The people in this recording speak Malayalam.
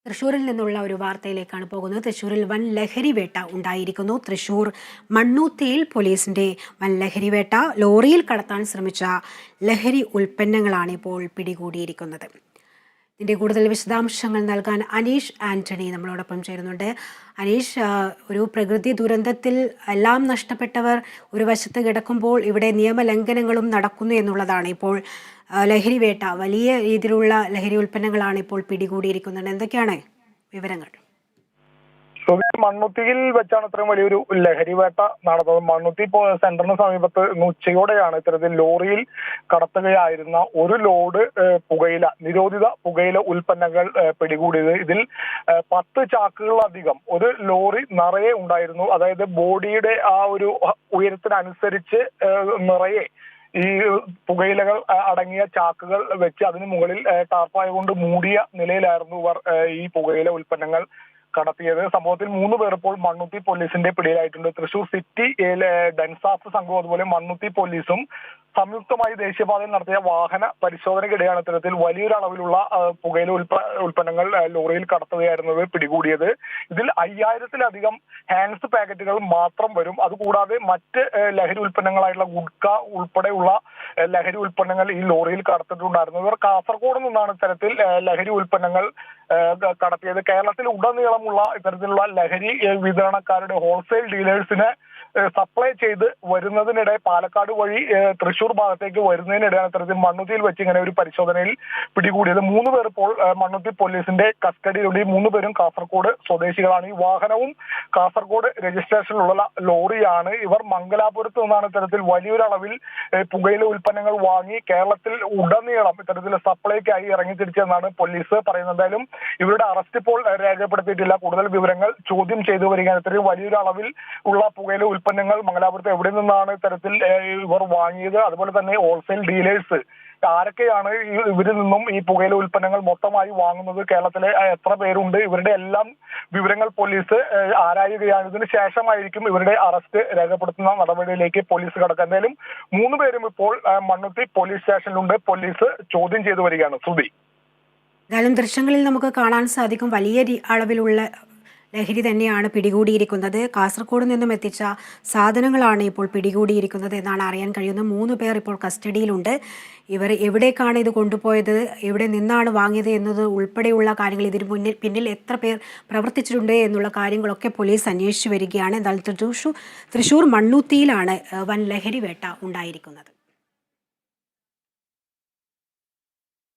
തൃശ്ശൂരിൽ നിന്നുള്ള ഒരു വാർത്തയിലേക്കാണ് പോകുന്നത്. തൃശ്ശൂരിൽ വൻ ലഹരിവേട്ട ഉണ്ടായിരിക്കുന്നു. തൃശ്ശൂർ മണ്ണൂത്തിയിൽ പോലീസിന്റെ വൻ ലഹരിവേട്ട. ലോറിയിൽ കടത്താൻ ശ്രമിച്ച ലഹരി ഉൽപ്പന്നങ്ങളാണ് ഇപ്പോൾ പിടികൂടിയിരിക്കുന്നത്. ഇതിന്റെ കൂടുതൽ വിശദാംശങ്ങൾ നൽകാൻ അനീഷ് ആന്റണി നമ്മളോടൊപ്പം ചേരുന്നുണ്ട്. അനീഷ്, ഒരു പ്രകൃതി ദുരന്തത്തിൽ എല്ലാം നഷ്ടപ്പെട്ടവർ ഒരു വശത്ത് കിടക്കുമ്പോൾ ഇവിടെ നിയമലംഘനങ്ങളും നടക്കുന്നു എന്നുള്ളതാണ്. ഇപ്പോൾ ലഹരിവേട്ട, വലിയ രീതിയിലുള്ള ലഹരി ഉൽപ്പന്നങ്ങളാണ് ഇപ്പോൾ പിടികൂടിയിരിക്കുന്നത്. എന്തൊക്കെയാണ് വിവരങ്ങൾ? മണ്ണുത്തിയിൽ വെച്ചാണ് ഇത്രയും വലിയൊരു ലഹരിവേട്ട നടന്നത്. മണ്ണുത്തി സെന്ററിന് സമീപത്ത് ഉച്ചയോടെയാണ് ഇത്തരത്തിൽ ലോറിയിൽ കടത്തുകയായിരുന്ന ഒരു ലോഡ് നിരോധിത പുകയില ഉൽപ്പന്നങ്ങൾ പിടികൂടിയത്. ഇതിൽ 10 ചാക്കുകളിലധികം ഒരു ലോറി നിറയെ ഉണ്ടായിരുന്നു. അതായത് ബോഡിയുടെ ആ ഒരു ഉയരത്തിനനുസരിച്ച് നിറയെ ഈ പുകയിലകൾ അടങ്ങിയ ചാക്കുകൾ വെച്ച് അതിന് മുകളിൽ ടാർപ്പായ കൊണ്ട് മൂടിയ നിലയിലായിരുന്നു ഇവർ ഈ പുകയില ഉൽപ്പന്നങ്ങൾ കടത്തിയത്. സംഭവത്തിൽ 3 പേർ ഇപ്പോൾ മണ്ണുത്തി പോലീസിന്റെ പിടിയിലായിട്ടുണ്ട്. തൃശൂർ സിറ്റി ഡെൻസാഫ് സംഘവും അതുപോലെ മണ്ണുത്തി പോലീസും സംയുക്തമായി ദേശീയപാതയിൽ നടത്തിയ വാഹന പരിശോധനയ്ക്കിടെയാണ് ഇത്തരത്തിൽ വലിയൊരു അളവിലുള്ള പുകയില ഉൽപ്പന്നങ്ങൾ ലോറിയിൽ കടത്തുകയായിരുന്നത് പിടികൂടിയത്. ഇതിൽ 5000-ലധികം ഹാൻഡ്സ് പാക്കറ്റുകൾ മാത്രം വരും. അതുകൂടാതെ മറ്റ് ലഹരി ഉൽപ്പന്നങ്ങളായിട്ടുള്ള ഗുഡ്ക ഉൾപ്പെടെയുള്ള ലഹരി ഉൽപ്പന്നങ്ങൾ ഈ ലോറിയിൽ കടത്തിയിട്ടുണ്ടായിരുന്നു. ഇവർ കാസർഗോഡ് നിന്നാണ് ഇത്തരത്തിൽ ലഹരി ഉൽപ്പന്നങ്ങൾ കടത്തിയത്. കേരളത്തിൽ ഉടനീളമുള്ള ഇത്തരത്തിലുള്ള ലഹരി വിതരണക്കാരുടെ ഹോൾസെയിൽ ഡീലേഴ്സിന് സപ്ലൈ ചെയ്ത് വരുന്നതിനിടെ പാലക്കാട് വഴി തൃശൂർ ഭാഗത്തേക്ക് വരുന്നതിനിടെയാണ് ഇത്തരത്തിൽ മണ്ണുത്തിയിൽ വെച്ച് ഇങ്ങനെ ഒരു പരിശോധനയിൽ പിടികൂടിയത്. 3 പേർ ഇപ്പോൾ മണ്ണുത്തി പോലീസിന്റെ കസ്റ്റഡിയിലുണ്ട്. ഈ 3 പേരും കാസർഗോഡ് സ്വദേശികളാണ്. ഈ വാഹനവും കാസർഗോഡ് രജിസ്ട്രേഷനിലുള്ള ലോറിയാണ്. ഇവർ മംഗലാപുരത്ത് നിന്നാണ് ഇത്തരത്തിൽ വലിയൊരു അളവിൽ പുകയില ഉൽപ്പന്നങ്ങൾ വാങ്ങി കേരളത്തിൽ ഉടനീളം ഇത്തരത്തിൽ സപ്ലൈക്കായി ഇറങ്ങിത്തിരിച്ചെന്നാണ് പോലീസ് പറയുന്നത്. എന്തായാലും ഇവരുടെ അറസ്റ്റ് ഇപ്പോൾ രേഖപ്പെടുത്തിയിട്ടില്ല. കൂടുതൽ വിവരങ്ങൾ ചോദ്യം ചെയ്തു വരികയാണ്. ഇത്രയും വലിയൊരു അളവിൽ ഉള്ള പുകയില ഉൽപ്പന്നങ്ങൾ മംഗലാപുരത്ത് എവിടെ നിന്നാണ് ഇത്തരത്തിൽ ഇവർ വാങ്ങിയത്, അതുപോലെ തന്നെ ഹോൾസെയിൽ ഡീലേഴ്സ് ആരൊക്കെയാണ് ഇവരിൽ നിന്നും ഈ പുകയില ഉൽപ്പന്നങ്ങൾ മൊത്തമായി വാങ്ങുന്നത്, കേരളത്തിലെ എത്ര പേരുണ്ട്, ഇവരുടെ എല്ലാം വിവരങ്ങൾ പോലീസ് ആരായുകയാണ്. ഇതിന് ശേഷമായിരിക്കും ഇവരുടെ അറസ്റ്റ് രേഖപ്പെടുത്തുന്ന നടപടിയിലേക്ക് പോലീസ് കടക്കുക. എന്തായാലും 3 പേരും ഇപ്പോൾ മണ്ണുത്തി പോലീസ് സ്റ്റേഷനിലുണ്ട്. പോലീസ് ചോദ്യം ചെയ്തു വരികയാണ്. ശ്രുതി, എന്തായാലും ദൃശ്യങ്ങളിൽ നമുക്ക് കാണാൻ സാധിക്കും വലിയ അളവിലുള്ള ലഹരി തന്നെയാണ് പിടികൂടിയിരിക്കുന്നത്. കാസർഗോഡ് നിന്നും എത്തിച്ച സാധനങ്ങളാണ് ഇപ്പോൾ പിടികൂടിയിരിക്കുന്നത് എന്നാണ് അറിയാൻ കഴിയുന്നത്. 3 പേർ ഇപ്പോൾ കസ്റ്റഡിയിലുണ്ട്. ഇവർ എവിടേക്കാണ് ഇത് കൊണ്ടുപോയത്, എവിടെ നിന്നാണ് വാങ്ങിയത് എന്നത് ഉൾപ്പെടെയുള്ള കാര്യങ്ങൾ, ഇതിന് പിന്നിൽ എത്ര പേർ പ്രവർത്തിച്ചിട്ടുണ്ട് എന്നുള്ള കാര്യങ്ങളൊക്കെ പോലീസ് അന്വേഷിച്ചു വരികയാണ്. എന്നാൽ തൃശ്ശൂർ മണ്ണൂത്തിയിലാണ് വൻ ലഹരി വേട്ട ഉണ്ടായിരിക്കുന്നത്.